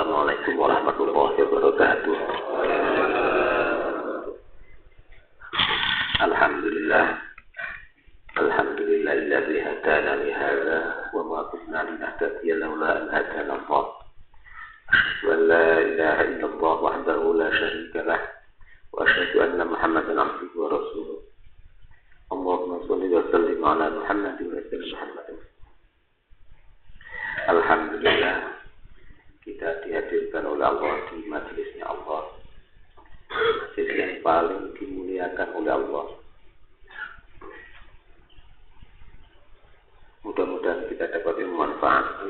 Assalamualaikum warahmatullahi wabarakatuh. Alhamdulillahilladzi hadana li hadza wa ma kunna linahtadiya laula an hadana Allah. Asyhadu an la ilaha illallah wahdahu la syarika lah wa asyhadu anna Muhammadan abduhu wa rasuluh. Allahumma shalli wa sallim ala Muhammadin wa ala Muhammadin. Alhamdulillah, kita dihadirkan oleh Allah di majelisnya Allah, majelis yang paling dimuliakan oleh Allah. Mudah-mudahan kita dapat ilmu manfaat.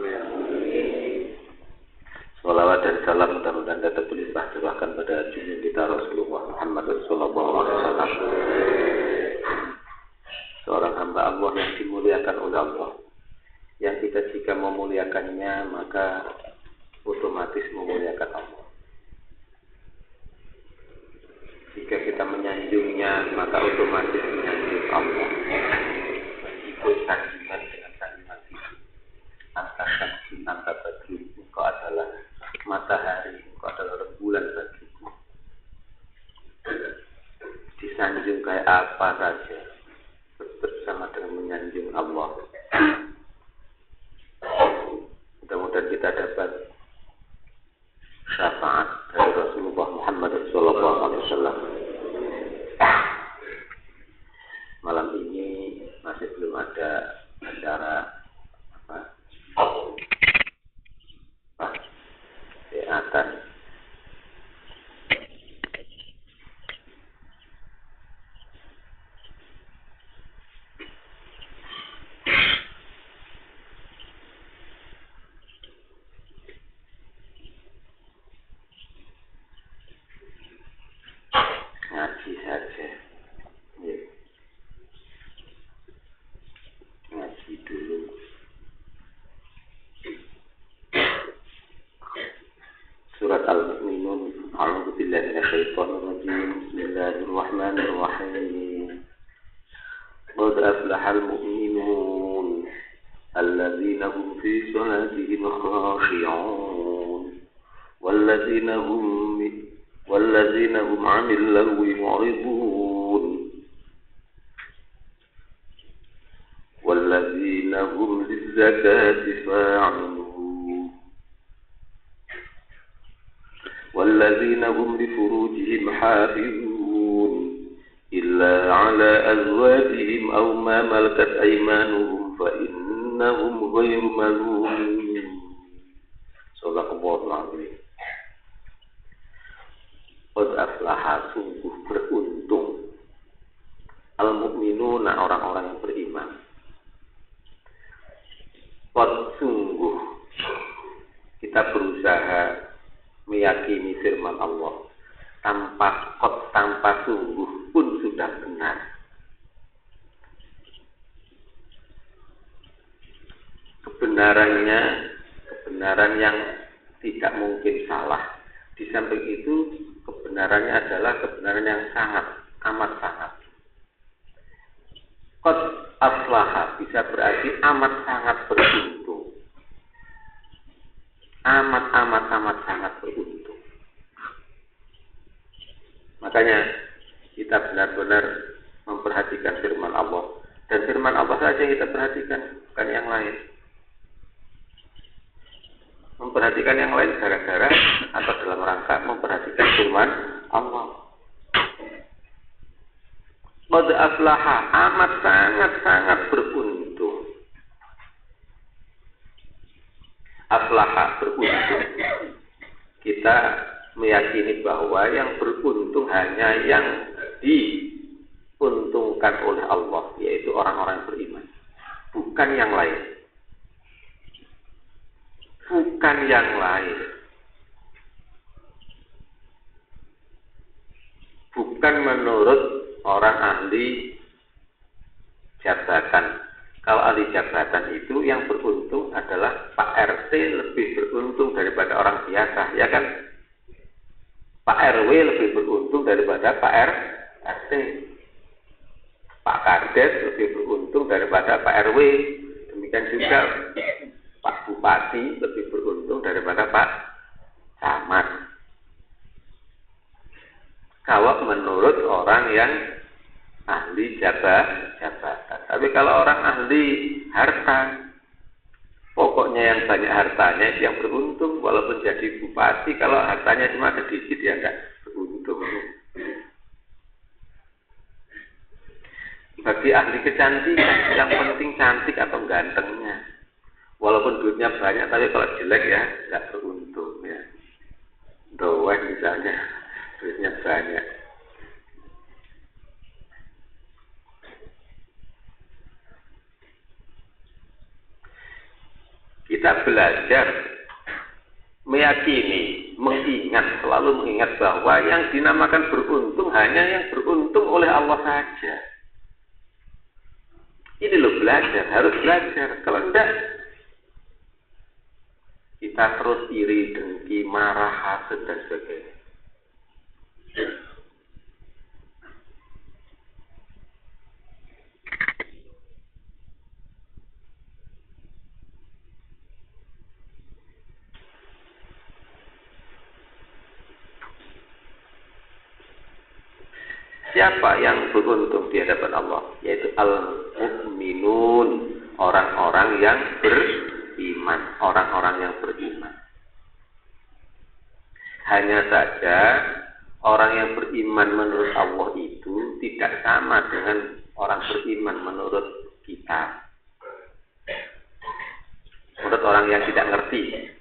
Salawat dan salam mudah-mudahan tetap berlimpah curahkan pada junjungan kita Rasulullah Muhammad sallallahu alaihi wasallam, seorang hamba Allah yang dimuliakan oleh Allah, yang kita jika memuliakannya maka otomatis memuliakan Allah. Jika kita menyanjungnya maka otomatis menyanjung Allah. Ikut sanjungan dengan sanjungan itu. Anta syamsun, anta badrun, engkau adalah matahari, engkau adalah rembulan bagiku. Disanjung kayak apa saja bersama dengan menyanjung Allah. Mudah-mudahan kita dapat syafaat dari Rasulullah Muhammad sallallahu alaihi wasallam. Malam ini masih belum ada acara kesehatan. Ngaji saja, ya. Ngaji dulu. Surat Al-Mu'minun. A'udzu billahi minasyaitonir rajim. Bismillahirrahmanirrahim. Qad aflahal mu'minun alladzina hum fi salatihim khashi'un walladzina hum 'anil lagwi mu'ridun walladzina hum lizzakati fa'ilun walladzina hum lifurujihim hafizun illa 'ala azwajihim aw ma malakat aymanuhum fa innahum ghairu malumin. Shallallahul alaihi. Qad aflaha, sungguh beruntung, al-mu'minuna, orang-orang yang beriman. Qad, sungguh, kita berusaha meyakini firman Allah tanpa sungguh pun sudah benar. Kebenaran yang tidak mungkin salah. Di samping itu kebenarannya adalah kebenaran yang amat sangat. Qad aflaha bisa berarti amat sangat beruntung. Amat sangat beruntung. Makanya kita benar-benar memperhatikan firman Allah. Dan firman Allah saja kita perhatikan, bukan yang lain. Memperhatikan yang lain gara-gara atau dalam rangka memperhatikan firman Allah. Qad aflaha, amat sangat beruntung. Aflaha, beruntung. Kita meyakini bahwa yang beruntung hanya yang diuntungkan oleh Allah, yaitu orang-orang yang beriman, bukan yang lain. Bukan yang lain. Bukan menurut orang ahli jabatan. Kalau ahli jabatan itu yang beruntung adalah Pak RT lebih beruntung daripada orang biasa, ya kan? Pak RW lebih beruntung daripada Pak RT. Pak Kades lebih beruntung daripada Pak RW. Demikian juga Pak Bupati lebih beruntung daripada Pak tamat. Kalau menurut orang yang ahli jabatan. Tapi kalau orang ahli harta, pokoknya yang banyak hartanya itu yang beruntung. Walaupun jadi bupati, kalau hartanya cuma sedikit ya enggak beruntung. Bagi ahli kecantikan, yang penting cantik atau gantengnya. Walaupun duitnya banyak, tapi kalau jelek ya enggak beruntung ya. Doang misalnya, duitnya banyak. Kita belajar meyakini, mengingat, selalu mengingat bahwa yang dinamakan beruntung hanya yang beruntung oleh Allah saja. Ini loh belajar, harus belajar. Kalau enggak, kita terus iri, dengki, marah, hasad, dan sebagainya. Siapa yang beruntung di hadapan Allah? Yaitu al-mu'minun, orang-orang yang beriman, orang-orang yang beriman. Hanya saja orang yang beriman menurut Allah itu tidak sama dengan orang beriman menurut kita. Menurut orang yang tidak ngerti.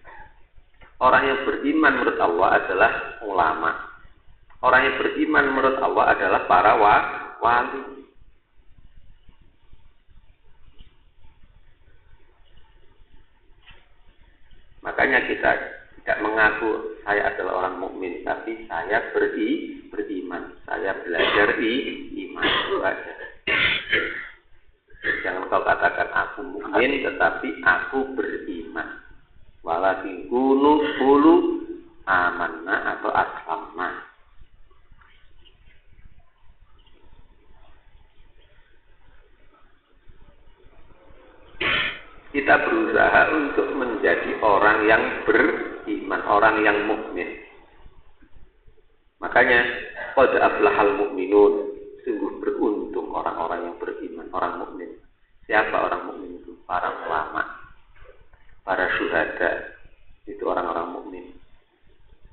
Orang yang beriman menurut Allah adalah ulama. Orang yang beriman menurut Allah adalah para wali. Makanya kita tidak mengaku saya adalah orang mukmin, tapi saya beriman. Saya belajar iman itu aja. Jangan kau katakan aku mukmin, tetapi aku beriman. Walakin qulu amanna atau aslamna. Kita berusaha untuk menjadi orang yang beriman, orang yang mukmin. Makanya qad aflahal mu'minun, sungguh beruntung orang-orang yang beriman, orang mukmin. Siapa orang mukmin itu? Para ulama, para syuhada, itu orang-orang mukmin.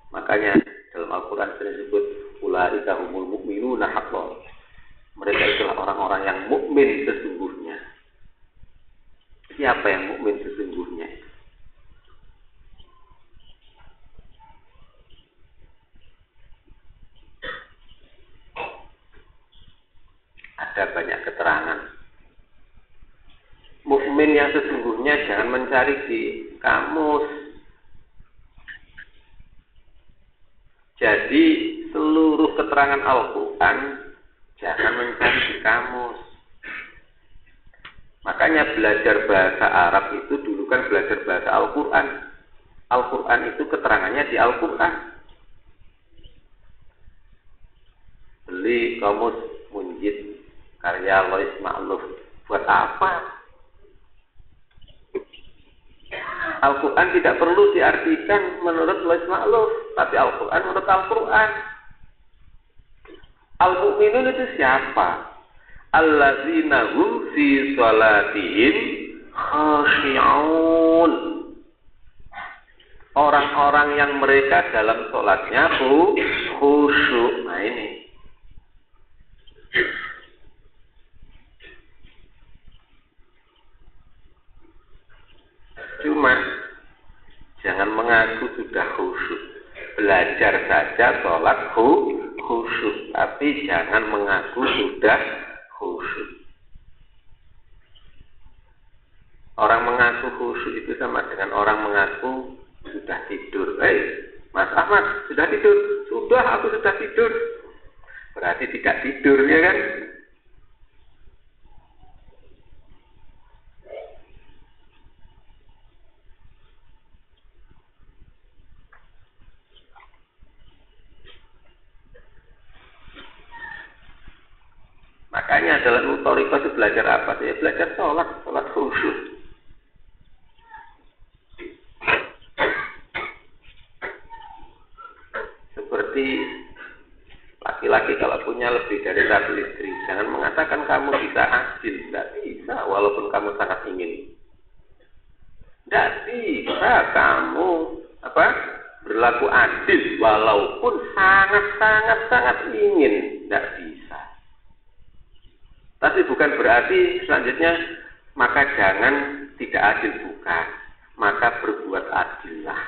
Makanya dalam Al-Qur'an disebut ulaika humul mu'minuna haqqan. Mereka itulah orang-orang yang mukmin sesungguhnya. Siapa yang mukmin sesungguhnya? Ada banyak keterangan. Mukmin yang sesungguhnya jangan mencari di kamus. Jadi seluruh keterangan Al-Quran jangan mencari di kamus. Makanya belajar bahasa Arab itu dulu kan belajar bahasa Al-Quran. Al-Quran itu keterangannya di Al-Quran. Beli kamus Munjid karya Lois Ma'luf. Buat apa? Al-Quran tidak perlu diartikan menurut Lois Ma'luf, tapi Al-Quran menurut Al-Quran. Al-Mu'minun itu siapa? Allazina hum fi shalatihim khashi'un. Orang-orang yang mereka dalam sholatnya khusyuk. Nah ini. Cuma jangan mengaku sudah khusyuk. Belajar saja sholat khusyuk, tapi jangan mengaku sudah khusyuk. Orang mengaku khusyuk itu sama dengan orang mengaku sudah tidur. Mas Ahmad sudah tidur? Sudah, aku sudah tidur. Berarti tidak tidur, ya kan? Makanya dalam Thariqah itu belajar apa? Ya belajar sholat khusyuk. dari Ratu Istri. Jangan mengatakan kamu bisa adil, tidak bisa walaupun kamu sangat ingin. Tidak bisa kamu berlaku adil walaupun sangat ingin, tidak bisa. Tapi bukan berarti selanjutnya maka jangan tidak adil, bukan. Maka berbuat adillah.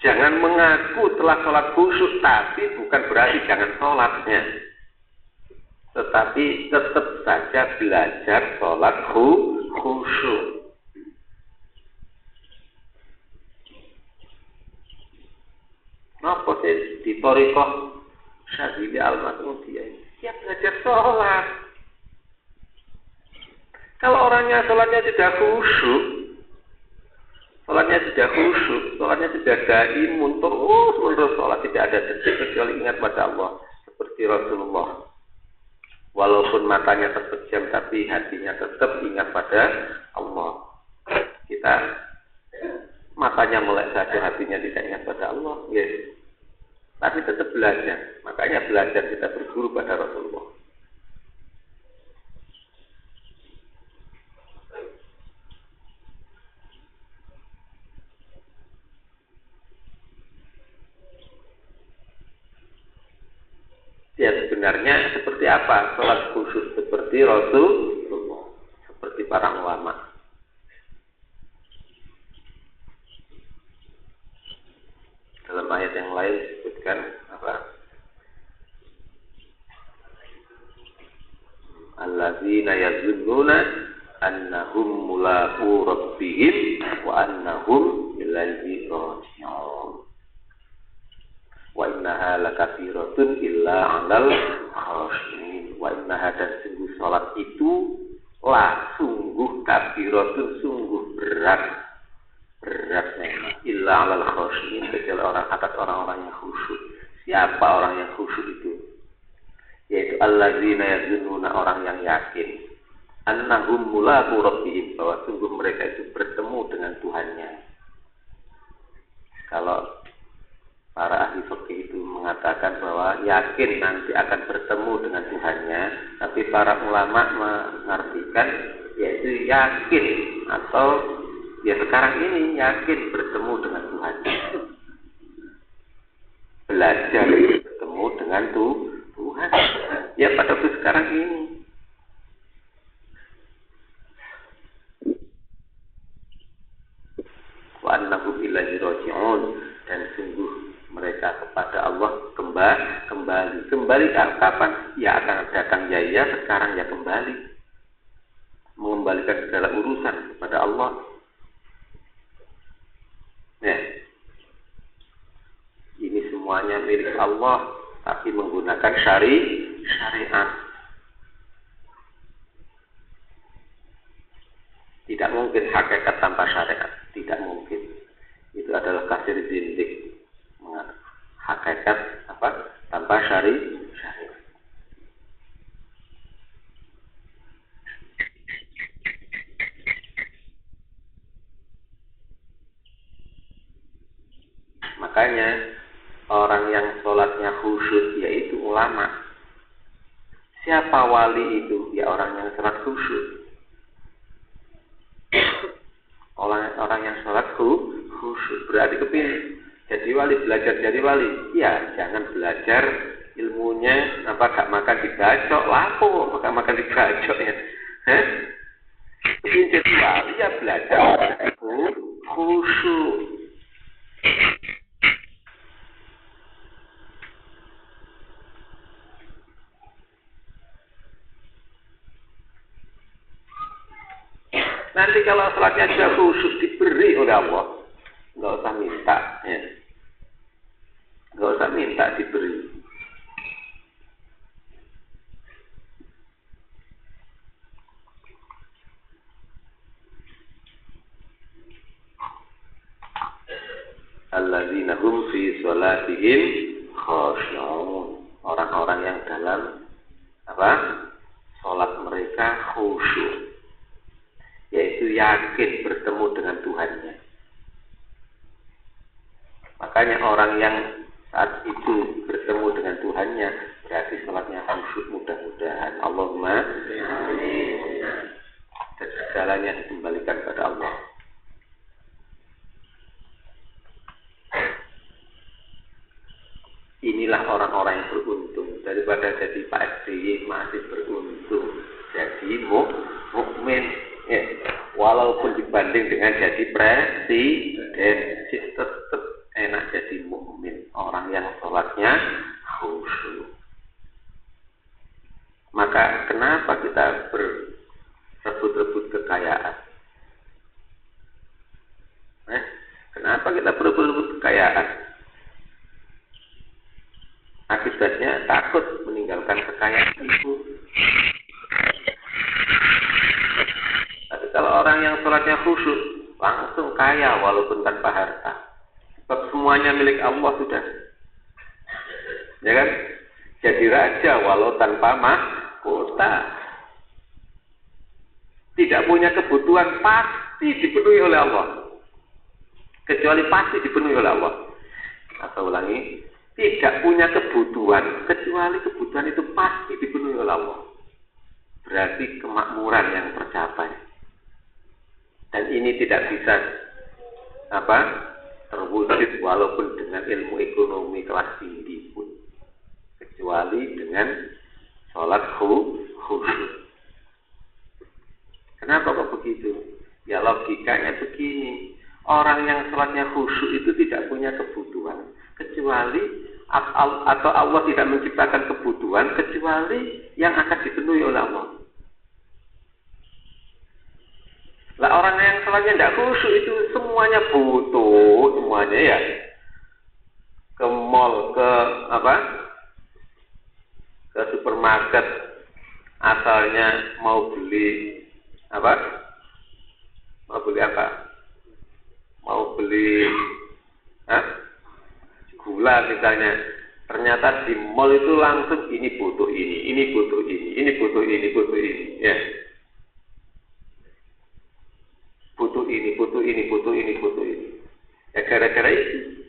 Jangan mengaku telah sholat khusyuk, tapi bukan berarti jangan sholatnya. Tetapi tetap saja belajar sholat khusyuk. Apa sih di Thariqah Syadzili Al-Mat'udiyah dia belajar sholat. Kalau orangnya sholatnya tidak khusyuk, sholatnya tidak daimun, terus sholat, tidak ada detik kecuali ingat pada Allah, seperti Rasulullah. Walaupun matanya terpejam, tapi hatinya tetap ingat pada Allah. Kita matanya melek saja, hatinya tidak ingat pada Allah, yes. Tapi tetap belajar. Makanya belajar kita berguru pada Rasulullah. Ya sebenarnya seperti apa sholat khusyuk seperti Rasulullah, seperti para ulama. Dalam ayat yang lain disebutkan alladzina yazunnuna annahum mulaqu rabbihim wa annahum ilaihi raji'un. Wa innaha lakabiratun illa 'alal khashiyin. Wa innaha, dan sungguh salat itu sungguh kabiratun, sungguh berat illa 'alal khashiyin, kecuali orang-orang yang khusyuk. Siapa orang yang khusyuk itu? Yaitu alladzina yazunnuna, orang yang yakin annahum mulaqu rabbihim, bahwa sungguh mereka itu bertemu dengan Tuhannya. Kalau para ahli fikih itu mengatakan bahwa yakin nanti akan bertemu dengan Tuhannya, tapi para ulama mengartikan yaitu yakin atau ya sekarang ini yakin bertemu dengan Tuhannya. Belajar bertemu dengan Tuhan. Ya pada waktu sekarang ini. Wa annahum ilaihi raji'un, dan sungguh mereka kepada Allah kembali kapan? Ya akan datang ya sekarang ya kembali, mengembalikan segala urusan kepada Allah. Nah, ini semuanya milik Allah, tapi menggunakan syariat. Tidak mungkin hakikat tanpa syariat, tidak mungkin. Itu adalah kafir zindik. Hakikat tanpa syariat. Makanya orang yang sholatnya khusyuk yaitu ulama. Siapa wali itu? Ya orang yang sholat khusyuk. Orang yang sholat khusyuk berarti kepilih jadi wali, belajar jadi wali. Ya jangan belajar ilmunya gak makan dibacok, lapo gak makan dibacok ya. Ingin jadi wali ya belajar khusyuk. Nanti kalau sholatnya sudah khusyuk diberi oleh Allah, nggak usah minta, ya. Nggak usah minta diberi. Alladzina hum fi sholatihim khashi'un, orang-orang yang dalam sholat mereka khusyuk, yaitu yakin bertemu dengan Tuhannya. Makanya orang yang saat itu bertemu dengan Tuhannya, berarti sholatnya khusyuk mudah-mudahan. Allahumma dan segalanya dikembalikan pada Allah. Inilah orang-orang yang beruntung. Daripada jadi Pak SBY masih beruntung jadi mukmin, ya. Walaupun dibanding dengan jadi presiden, tetap enak jadi mukmin, orang yang sholatnya khusyuk. Maka kenapa kita berebut-rebut kekayaan? Kenapa kita berebut-rebut kekayaan? Akibatnya takut meninggalkan kekayaan itu. Tapi kalau orang yang sholatnya khusyuk, langsung kaya walaupun tanpa harta. Sebab semuanya milik Allah sudah. Ya kan? Jadi raja walau tanpa mahkota. Tidak punya kebutuhan pasti dipenuhi oleh Allah. Kecuali pasti dipenuhi oleh Allah. Atau ulangi, tidak punya kebutuhan kecuali kebutuhan itu pasti dipenuhi oleh Allah. Berarti kemakmuran yang tercapai. Dan ini tidak bisa terwujud walaupun dengan ilmu ekonomi kelas tinggi pun, kecuali dengan sholat khusyuk. Kenapa kok begitu? Ya logikanya begini, orang yang sholatnya khusyuk itu tidak punya kebutuhan kecuali atau Allah tidak menciptakan kebutuhan kecuali yang akan dipenuhi oleh Allah. Lah orang yang sholatnya tidak khusyuk itu semuanya butuh, semuanya ya. Ke mall, ke supermarket, asalnya mau beli Mau beli gula misalnya. Ternyata di mall itu langsung ini butuh ini butuh ini butuh ini, ya. Butuh ini. Ya gara-gara itu.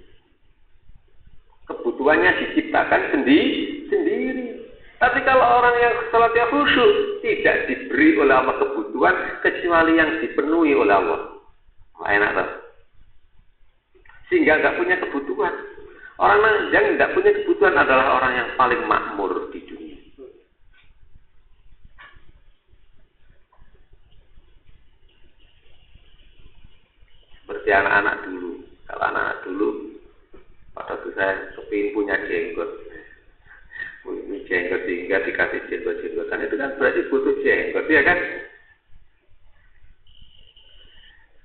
Kebutuhannya diciptakan sendiri. Tapi kalau orang yang sholatnya khusyuk tidak diberi oleh Allah kebutuhan kecuali yang dipenuhi oleh Allah. Enak tak? Sehingga nggak punya kebutuhan. Orang yang tidak punya kebutuhan adalah orang yang paling makmur di dunia. Seperti anak-anak dulu. Kalau anak-anak dulu, pada waktu saya kepingin punya jenggot. Punya jenggot sehingga dikasih jenggot-jenggotan. Itu kan berarti butuh jenggot, ya kan?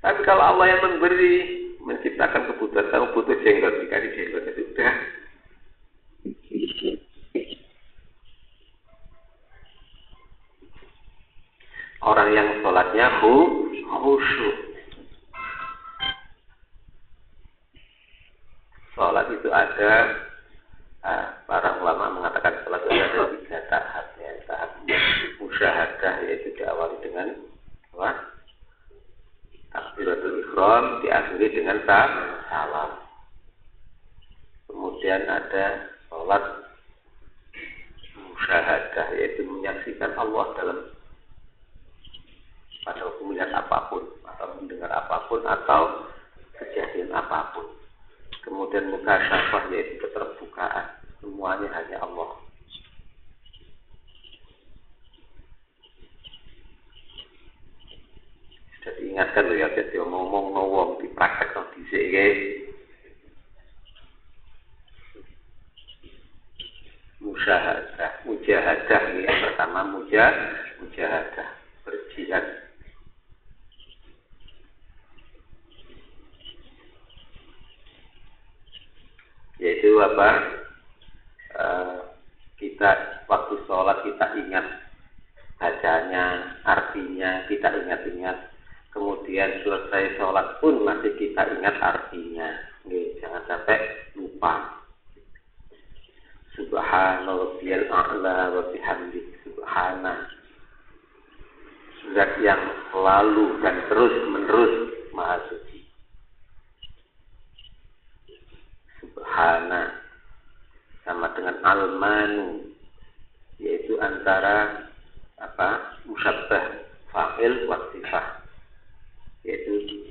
Tapi kalau Allah yang menciptakan kebutuhan, kamu butuh jenggot, dikasih jenggot, itu sudah. Orang yang sholatnya khusyuk. Sholat itu ada, para ulama mengatakan sholat itu ada 3 tahap. Ya. Tahap musyahadah, yaitu diawali dengan takbiratul ihram, diakhiri dengan salam. Kemudian ada sholat musyahadah, yaitu menyaksikan Allah pada melihat apapun, atau mendengar apapun, atau kejadian apapun. Kemudian mukasyafah, yaitu keterbukaan, semuanya hanya Allah. Sudah diingatkan loh ya, jadi ngomong ngowong di praktek atau di CG. Mujahadah ini yang pertama, mujahadah, berjihad. Yaitu kita waktu sholat kita ingat bacanya, artinya kita ingat-ingat. Kemudian selesai sholat pun masih kita ingat artinya. Jangan sampai lupa. Subhanallahil a'la wa bihamdi. Subhana, zat yang selalu dan terus menerus maha suci. Subhana, sama dengan almanu, yaitu antara musyabbah fa'il wa sifah, yaitu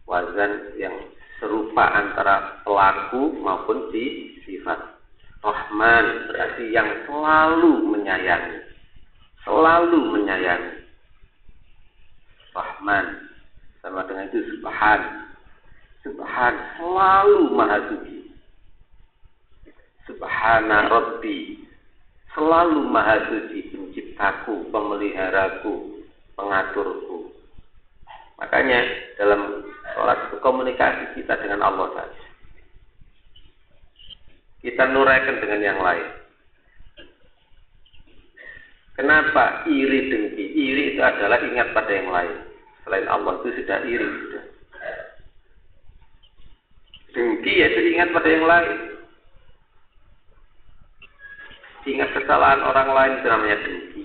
wazan yang serupa antara pelaku maupun sifat. Rahman berarti yang selalu menyayangi, Rahman sama dengan itu subhan selalu maha suci. Subhana Rabbi, selalu maha suci penciptaku, pemeliharaku, pengaturku. Makanya dalam sholat itu komunikasi kita dengan Allah saja. Kita nuraikan dengan yang lain. Kenapa iri dengki? Iri itu adalah ingat pada yang lain. Selain Allah itu sudah iri. Sudah. Dengki yaitu ingat pada yang lain. Ingat kesalahan orang lain itu namanya dengki.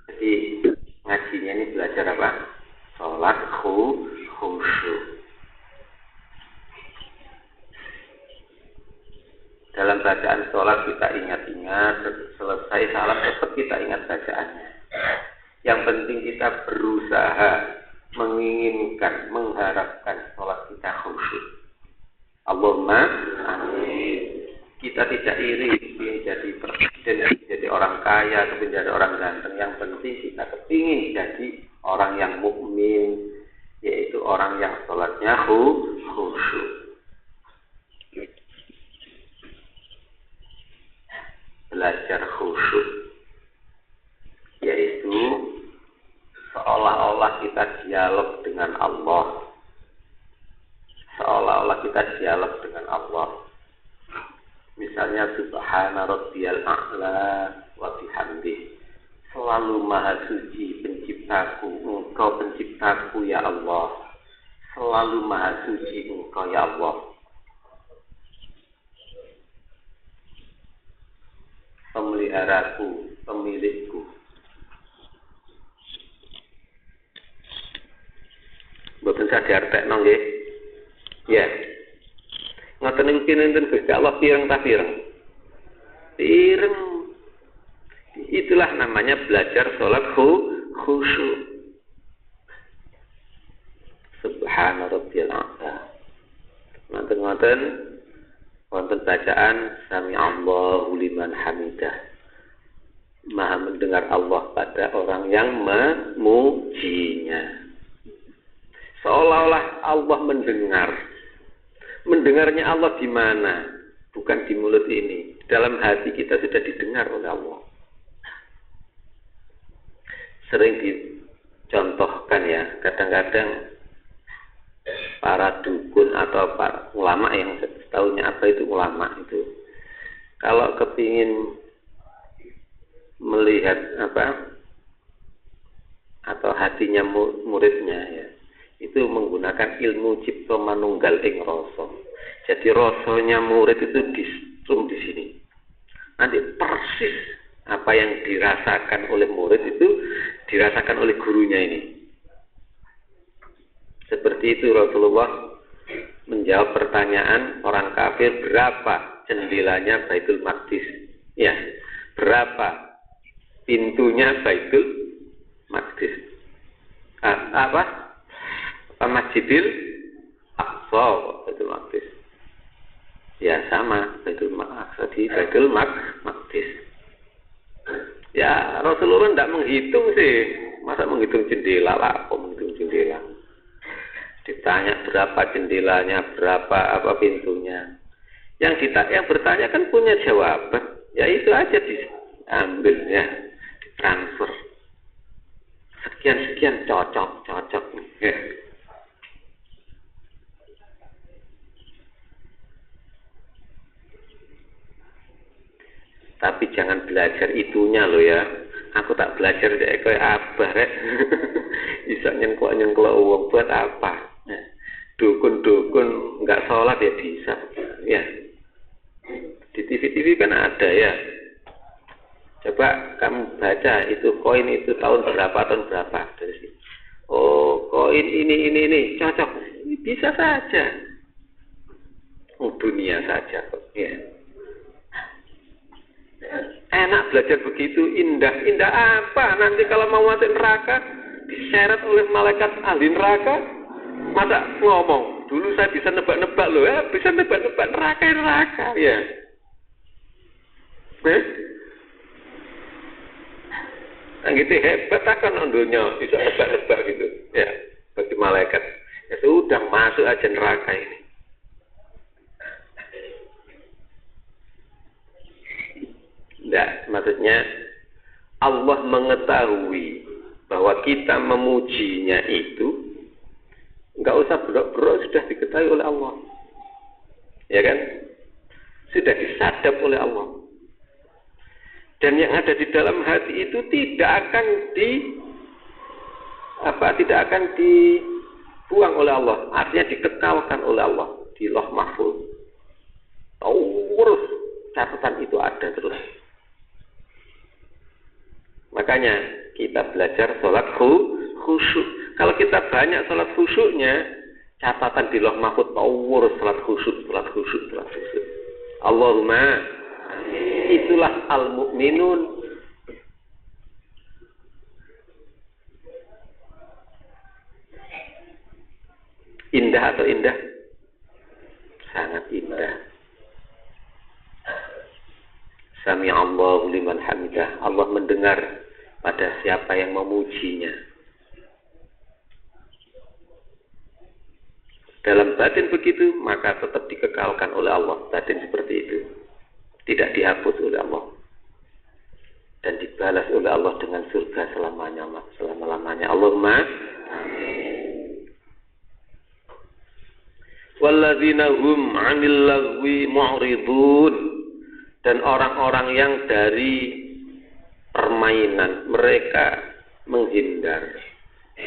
Jadi ngajinya ini belajar apa? Sholat khusyuk. Dalam bacaan sholat kita ingat-ingat, selesai salat tetap kita ingat bacaannya. Yang penting kita berusaha menginginkan, mengharapkan sholat kita khusyuk. Allahumma amin. Kita tidak iri ingin jadi presiden, jadi orang kaya, ingin jadi orang ganteng. Yang penting kita kepingin jadi orang yang mukmin, yaitu orang yang sholatnya khusyuk. Belajar khusyuk, yaitu seolah-olah kita dialog dengan Allah. Misalnya subhana rabbiyal a'la wa bihamdih. Selalu maha suci penciptaku, engkau penciptaku ya Allah. Selalu maha suci engkau ya Allah. Pemeliharaku, pemilikku. Mboten sadar tekno nggih. Ya. Ngoten niku kinten Gusti Allah pireng ta pireng. Pireng. Itulah namanya belajar salat khusyuk. Subhana rabbiyal a'la. Ngoten wonten bacaan sami Allahu liman hamidah. Maha mendengar Allah pada orang yang memujinya. Seolah-olah Allah mendengar. Mendengarnya Allah di mana? Bukan di mulut ini. Dalam hati kita sudah didengar oleh Allah. Sering dicontohkan ya, kadang-kadang para dukun atau para ulama yang setahunya apa itu ulama itu, kalau kepingin melihat atau hatinya muridnya ya, itu menggunakan ilmu cipta manunggal ing rasa. Jadi rasanya murid itu distrum di sini. Nanti persis apa yang dirasakan oleh murid itu dirasakan oleh gurunya ini. Seperti itu Rasulullah menjawab pertanyaan orang kafir, berapa jendelanya Baitul Maqdis? Ya, berapa pintunya Baitul Maqdis? Masjidil Aqsa, Baitul Maqdis. Ya sama, Baitul Maqdis. Ya Rasulullah tidak menghitung sih, masa menghitung jendela lah, menghitung jendela. Ditanya berapa jendelanya, berapa pintunya. Yang bertanya kan punya jawaban. Ya itu aja diambilnya, ditransfer. Sekian cocok. Ya. Tapi jangan belajar itunya loh ya. Aku tak belajar dek kayak abah rek. Bisa nyengklok uang buat apa? Dukun nggak sholat ya bisa. Ya. Di TV kan ada ya. Coba kamu baca itu koin itu tahun berapa dari sini. Oh koin ini cocok. Bisa saja. Dunia saja kok. Ya. Enak belajar begitu, indah. Indah apa? Nanti kalau mau masuk neraka, diseret oleh malaikat ahli neraka, masa ngomong, dulu saya bisa nebak-nebak loh, ya bisa nebak-nebak neraka, ya. Nah gitu hebat akan ondonya, bisa nebak-nebak gitu, ya, bagi malaikat. Ya sudah, masuk aja neraka ini. Enggak, maksudnya Allah mengetahui bahwa kita memujinya itu enggak usah berok-berok, sudah diketahui oleh Allah. Ya kan? Sudah disadap oleh Allah. Dan yang ada di dalam hati itu tidak akan dibuang oleh Allah. Artinya dikekalkan oleh Allah di Lauh Mahfuz. Terus catatan itu ada terus. Makanya kita belajar sholat khusyuk. Kalau kita banyak sholat khusyuknya, catatan di Lauh Mahfuz tawur sholat khusyuk. Allahumma, itulah al-mu'minun. Indah atau indah? Sangat indah. Sami'allahu liman hamidah. Allah mendengar pada siapa yang memujinya. Dalam batin begitu, maka tetap dikekalkan oleh Allah. Batin seperti itu. Tidak dihapus oleh Allah. Dan dibalas oleh Allah dengan surga selama-lamanya. Allahumma amin. Walladzina hum 'anil lagwi mu'ridun. Dan orang-orang yang dari permainan mereka menghindar,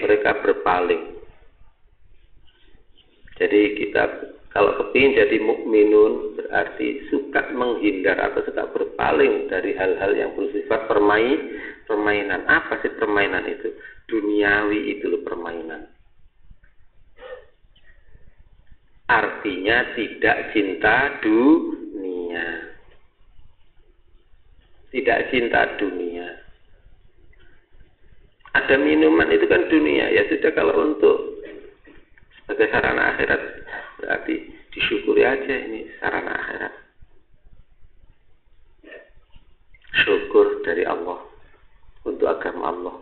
mereka berpaling. Jadi kita kalau kepingin jadi mukminun berarti suka menghindar atau suka berpaling dari hal-hal yang bersifat permainan. Apa sih permainan itu? Duniawi itu loh permainan. Artinya tidak cinta dunia. Tidak cinta dunia. Ada minuman itu kan dunia. Ya sudah, kalau untuk sebagai sarana akhirat berarti disyukuri aja ini sarana akhirat. Syukur dari Allah untuk agama Allah.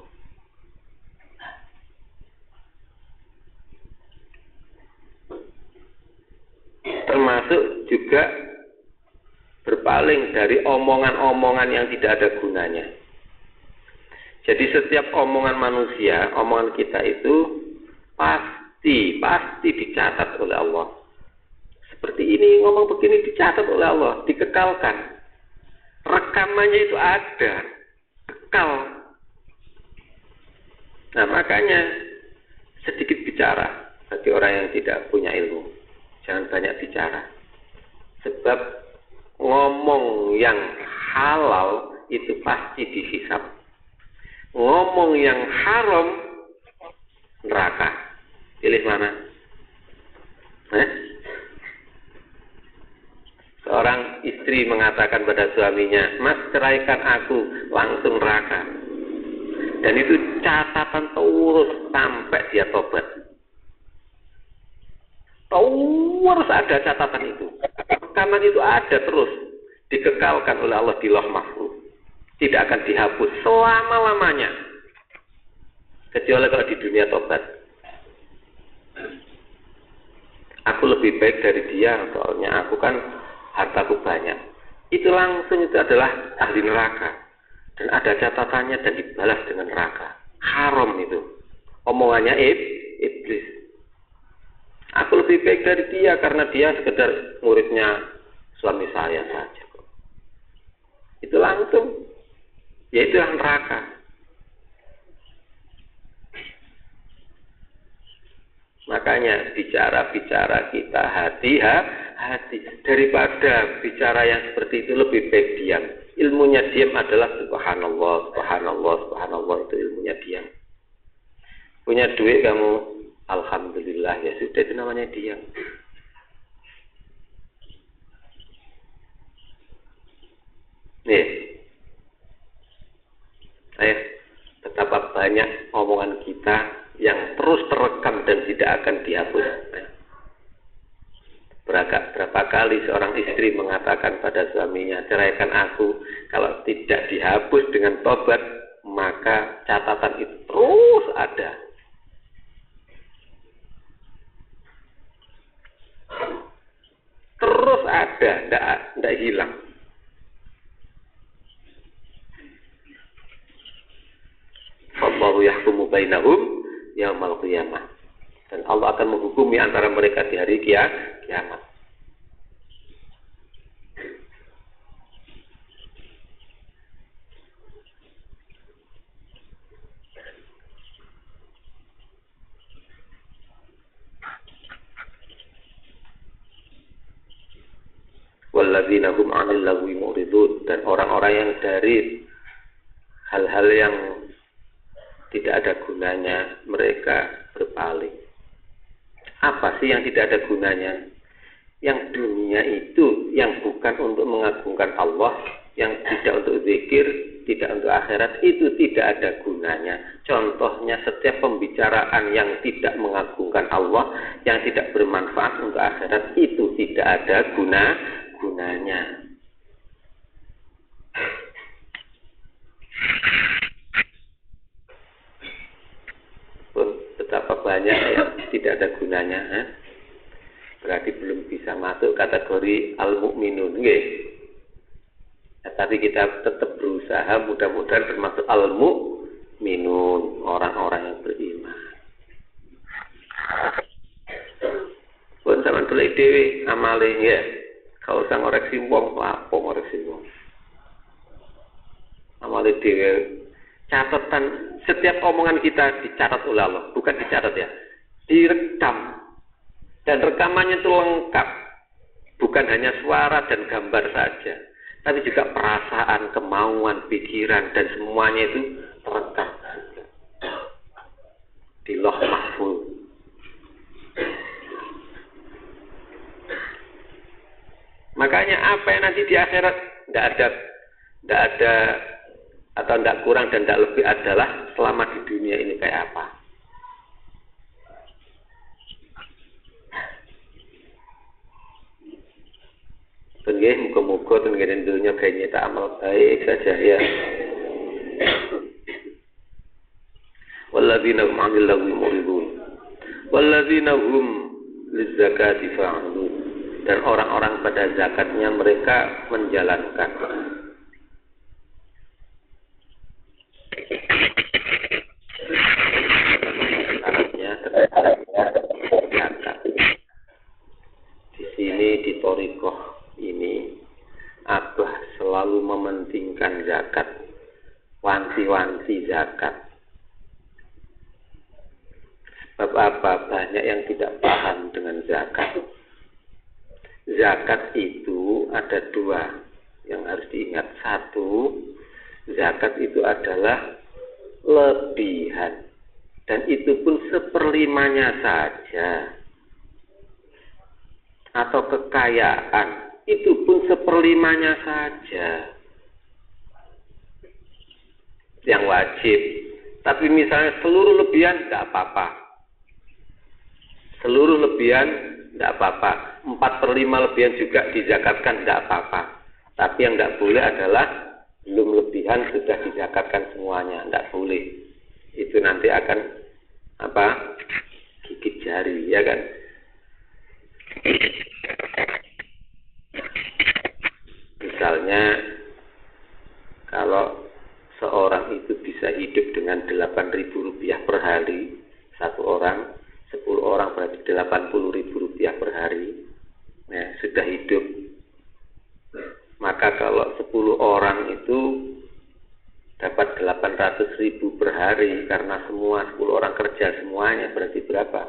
Termasuk juga berpaling dari omongan-omongan yang tidak ada gunanya. Jadi setiap omongan manusia, omongan kita itu pasti dicatat oleh Allah. Seperti ini, ngomong begini dicatat oleh Allah, dikekalkan. Rekamannya itu ada, kekal. Nah makanya sedikit bicara bagi orang yang tidak punya ilmu. Jangan banyak bicara. Sebab ngomong yang halal itu pasti dihisab. Ngomong yang haram neraka. Pilih mana? Seorang istri mengatakan pada suaminya, "Mas, ceraikan aku," langsung neraka. Dan itu catatan terus sampai dia tobat. Terus ada catatan itu. Rekaman itu ada terus. Dikekalkan oleh Allah di Lauh Mahfuz. Tidak akan dihapus selama-lamanya. Kecuali kalau di dunia tobat. Aku lebih baik dari dia, soalnya aku kan hartaku banyak. Itu langsung itu adalah ahli neraka. Dan ada catatannya dan dibalas dengan neraka. Haram itu. Omongannya iblis. Aku lebih baik dari dia karena dia sekedar muridnya suami saya saja. Itu langsung. Ya itulah neraka. Makanya bicara-bicara kita hati. Daripada bicara yang seperti itu lebih baik diam. Ilmunya diam adalah subhanallah itu ilmunya diam. Punya duit kamu alhamdulillah, ya sudah, itu namanya diam. Nih, betapa banyak omongan kita yang terus terekam dan tidak akan dihapus. Berapa kali seorang istri mengatakan pada suaminya, ceraikan aku, kalau tidak dihapus dengan tobat, maka catatan itu terus ada. Terus ada, tidak hilang. Wallahu yahkumu bainahum yaumal qiyamah. Dan Allah akan menghukumi antara mereka di hari kiamat. Walladzina hum 'anil lagwi mu'ridun, dan orang-orang yang dari hal-hal yang tidak ada gunanya mereka berpaling. Apa sih yang tidak ada gunanya? Yang dunia itu yang bukan untuk mengagungkan Allah, yang tidak untuk zikir, tidak untuk akhirat, itu tidak ada gunanya. Contohnya setiap pembicaraan yang tidak mengagungkan Allah, yang tidak bermanfaat untuk akhirat, itu tidak ada gunanya. Betapa banyak yang tidak ada gunanya, berarti belum bisa masuk kategori al-mu'minun, tapi kita tetap berusaha, mudah-mudahan termasuk al-mu'minun, orang-orang yang beriman. Pun sampean golek dhewe amale, kalau usah ngoreksi wong, apa ngoreksi wong. Amale dhewe. Catatan setiap omongan kita dicatat oleh Allah, bukan dicatat ya, direkam, dan rekamannya itu lengkap, bukan hanya suara dan gambar saja, tapi juga perasaan, kemauan, pikiran, dan semuanya itu terekam di Lauh Mahfuz. Makanya apa yang nanti di akhirat tidak ada atau tidak kurang dan tidak lebih adalah selama di dunia ini kayak apa. Nggih, muga-muga ten ngene dunya kayaknya tak amal baik saja ya. Walladzina hum 'anil lagwi mu'ridun. Walladzina hum lizakati fa'ilun. Dan orang-orang pada zakatnya mereka menjalankan. Di sini di Thariqah ini Abah selalu mementingkan zakat, wanti-wanti zakat. Sebab apa? Banyak yang tidak paham dengan zakat. Zakat itu ada dua yang harus diingat. Satu, zakat itu adalah lebihan, dan itu pun seperlimanya saja. Atau kekayaan, itu pun seperlimanya saja yang wajib. Tapi misalnya seluruh lebihan tidak apa-apa, seluruh lebihan tidak apa-apa, 4/5 lebihan juga dizakatkan tidak apa-apa. Tapi yang tidak boleh adalah belum lebihan sudah dizakatkan semuanya, tidak boleh. Itu nanti akan gigit jari, ya kan? Misalnya kalau seorang itu bisa hidup dengan Rp8.000 per hari, satu orang, 10 orang berarti Rp80.000 per hari. Nah, sudah hidup. Maka kalau 10 orang itu dapat 800.000 per hari, karena semua 10 orang kerja semuanya, berarti berapa?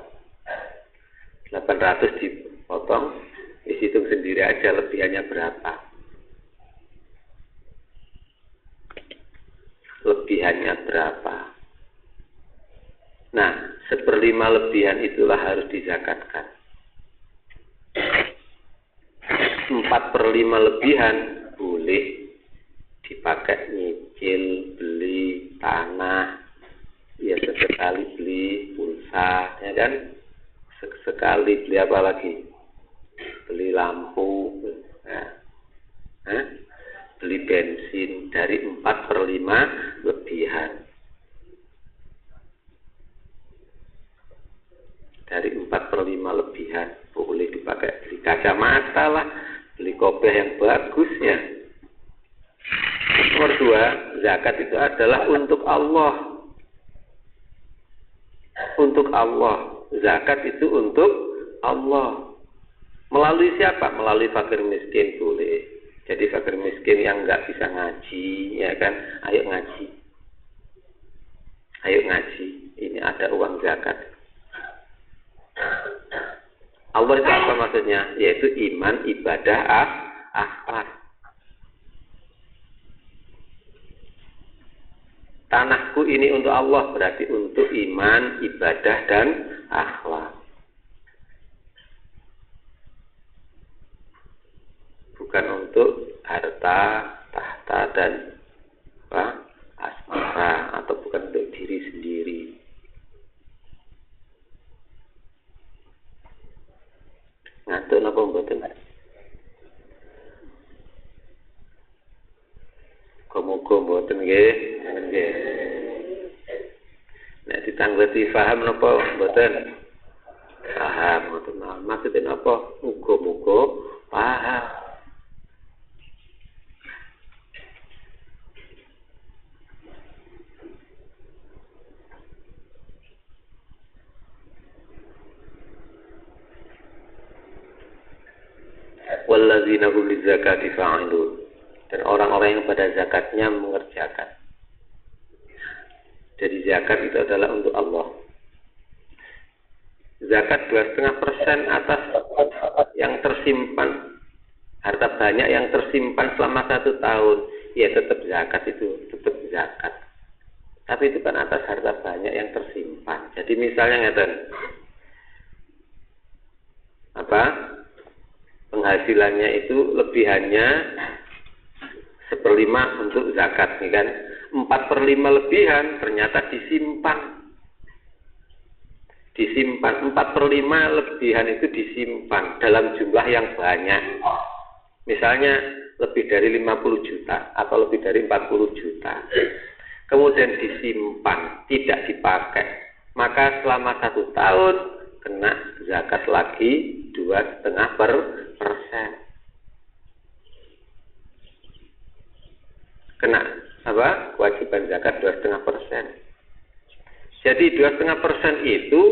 800 dipotong, hitung sendiri aja lebihannya berapa. Lebihannya berapa? Nah, 1/5 lebihan itulah harus dizakatkan. 4/5 lebihan boleh dipakai nyicil, beli tanah, ya sesekali beli pulsa, ya kan? Sekali beli apa lagi? Beli lampu, beli bensin dari 4/5 lebihan. Dari 4/5 lebihan boleh dipakai beli kacamata lah, beli kopiah yang bagus ya. Nomor 2, zakat itu adalah untuk Allah. Untuk Allah. Zakat itu untuk Allah. Melalui siapa? Melalui fakir miskin boleh. Jadi fakir miskin yang nggak bisa ngaji, ya kan? Ayo ngaji. Ayo ngaji. Ini ada uang zakat. Allah itu apa maksudnya? Yaitu iman, ibadah, akhlak. Tanahku ini untuk Allah, berarti untuk iman, ibadah, dan akhlak. Bukan untuk harta, tahta, dan asmara, atau bukan untuk diri sendiri. Ngantuk napa mboten? Muga-muga mboten nggih. Nggih. Nek ditangleti paham napa mboten? Paham mboten. Maksudnya napa? Muga-muga paham. Walladzina hum lizakati fa'ilun. Dan orang-orang yang pada zakatnya mengerjakan. Jadi zakat itu adalah untuk Allah. Zakat 2,5% atas yang tersimpan, harta banyak yang tersimpan selama 1 tahun, ya tetap zakat itu, tetap zakat. Tapi itu kan atas harta banyak yang tersimpan. Jadi misalnya ngeten, penghasilannya itu lebihannya 1/5 untuk zakat, nih kan? 4/5 lebihan ternyata disimpan. 4/5 lebihan itu disimpan dalam jumlah yang banyak. Misalnya lebih dari 50 juta atau lebih dari 40 juta. Kemudian disimpan, tidak dipakai. Maka selama 1 tahun kena zakat lagi 2,5%. Kena kewajiban zakat 2,5%. Jadi 2,5% itu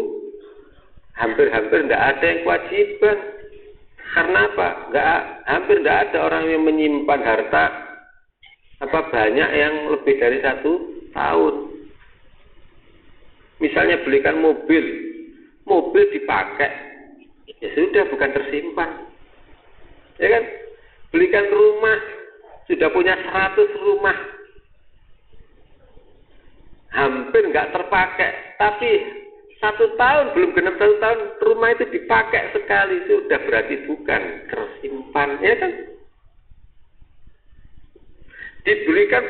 hampir-hampir tidak ada yang kewajiban. Karena apa? Hampir tidak ada orang yang menyimpan harta banyak yang lebih dari 1 tahun. Misalnya belikan mobil dipakai, ya sudah, bukan tersimpan. Ya kan? Belikan rumah, sudah punya 100 rumah, hampir nggak terpakai, tapi 1 tahun, belum genap 1 tahun, rumah itu dipakai sekali, sudah berarti bukan tersimpan, ya kan? Dibelikan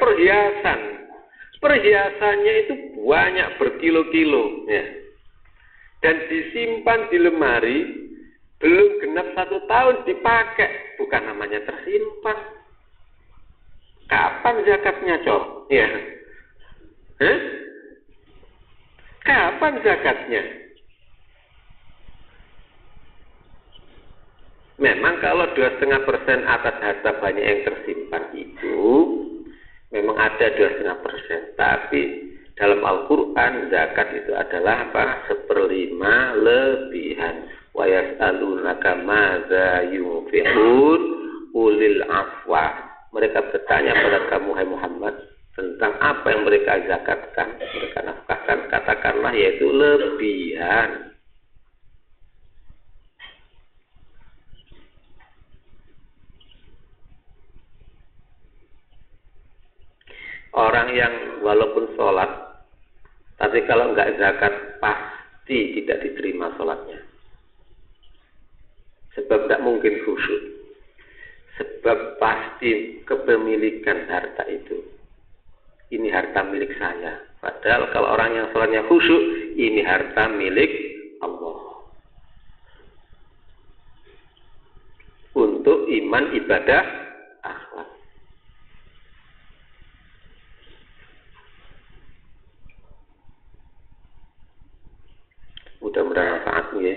perhiasannya itu banyak berkilo-kilo, ya, dan disimpan di lemari, belum genap 1 tahun dipakai, bukan namanya tersimpan. Kapan zakatnya, Cok? Ya. Kapan zakatnya? Memang kalau 2,5% atas harta banyak yang tersimpan itu memang ada 2,5%. Tapi dalam Al-Quran zakat itu adalah 1/5 lebihan. Wa yas'alunaka madza yunfiqun ulil afwa. Mereka bertanya pada kamu, hai Muhammad, tentang apa yang mereka zakatkan, mereka nafkahkan, katakanlah yaitu lebihan. Orang yang walaupun sholat, tapi kalau nggak zakat pasti tidak diterima sholatnya. Sebab tidak mungkin khusyuk. Sebab pasti kepemilikan harta itu. Ini harta milik saya. Padahal kalau orang yang sholatnya khusyuk, ini harta milik Allah. Untuk iman, ibadah, akhlak. Mudah-mudahan manfaatnya ya.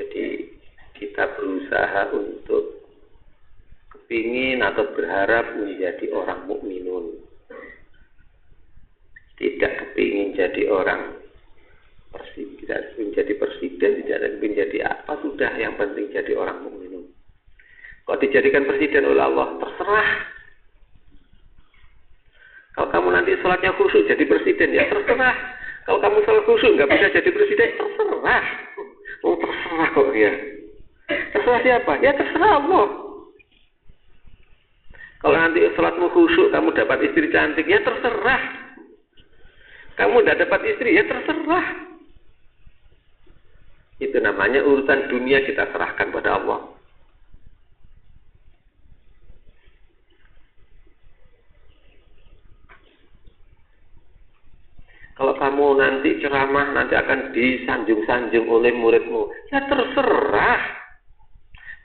Jadi kita berusaha untuk kepingin atau berharap menjadi orang mukminun. Tidak kepingin jadi orang presiden, tidak menjadi presiden, tidak menjadi apa, sudah yang penting jadi orang mukminun. Kalau dijadikan presiden oleh Allah, terserah. Kalau kamu nanti sholatnya khusyuk jadi presiden, ya terserah. Kalau kamu sholat khusyuk nggak bisa jadi presiden, terserah. Oh, terserah kok ya. Terserah siapa? Ya terserah Allah. Kalau nanti sholatmu khusyuk, kamu dapat istri cantik, ya terserah. Kamu tidak dapat istri, ya terserah. Itu namanya urusan dunia kita serahkan pada Allah. Kalau kamu nanti ceramah, nanti akan disanjung-sanjung oleh muridmu, ya terserah.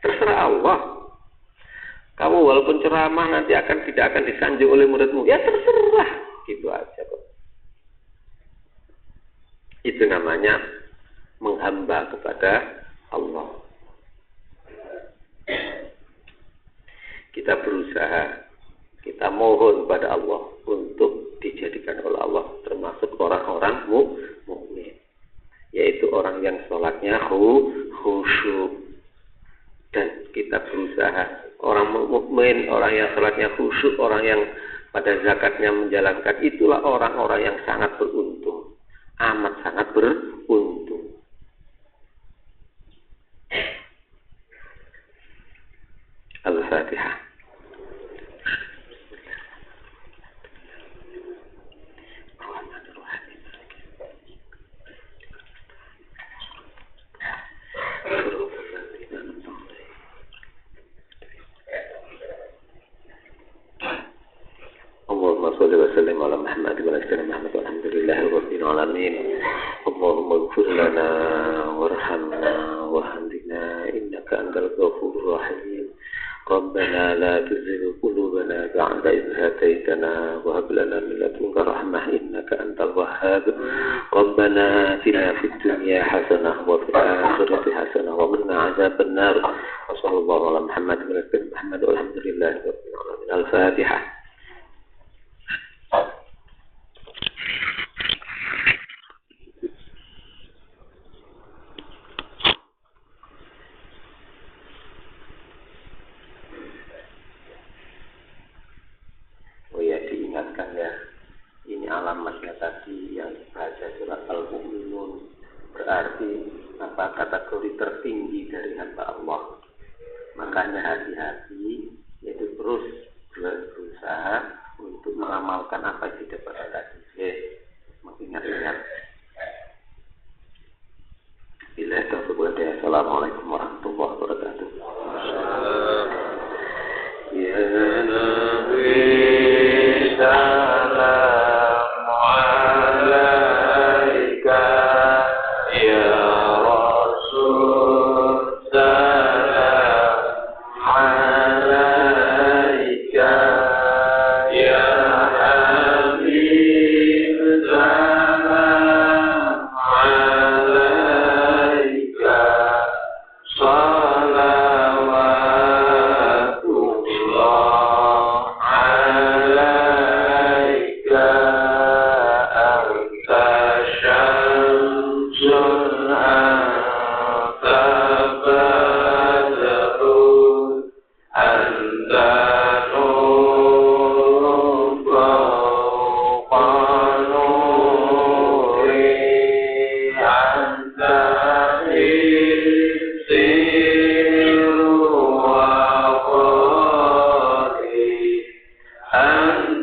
Terserah Allah. Kamu walaupun ceramah nanti tidak akan disanjung oleh muridmu, ya terserah. Gitu aja kok. Itu namanya menghamba kepada Allah. Kita berusaha, kita mohon pada Allah untuk dijadikan oleh Allah termasuk orang-orang mukmin, yaitu orang yang sholatnya khusyuk. Dan kita berusaha orang mukmin, orang yang sholatnya khusyuk, orang yang pada zakatnya menjalankan, itulah orang-orang yang sangat beruntung, amat sangat beruntung. Al-Fatihah. Allahumma sholli wa sallim ala Muhammad wa ala ali Muhammad walhamdulillahi rabbil alamin. Allahumma ighfir lana warhamna wahdina innaka antal ghafurur rahim. Rabbana la tuzigh qulubana ba'da idh hadaytana wa hab lana min ladunka rahmah innaka antal wahhab. Rabbana atina fid dunya hasanah wa fil akhirati hasanah wa qina adzaban nar. Wa sallallahu ala Muhammad wa ala ali Muhammad walhamdulillahi rabbil alamin. Al-Fatihah. Ini alamatnya tadi yang baca surat Al-Mu'minun, berarti kategori tertinggi dari hamba Allah. Makanya hati-hati, yaitu terus berusaha untuk mengamalkan apa yang didapat tadi. Mengingat-ingat. Bila itu Assalamualaikum warahmatullahi wabarakatuh. Ya Nabi salam alaika, ya Rasul salam alaika, ya Habib salam alaika, and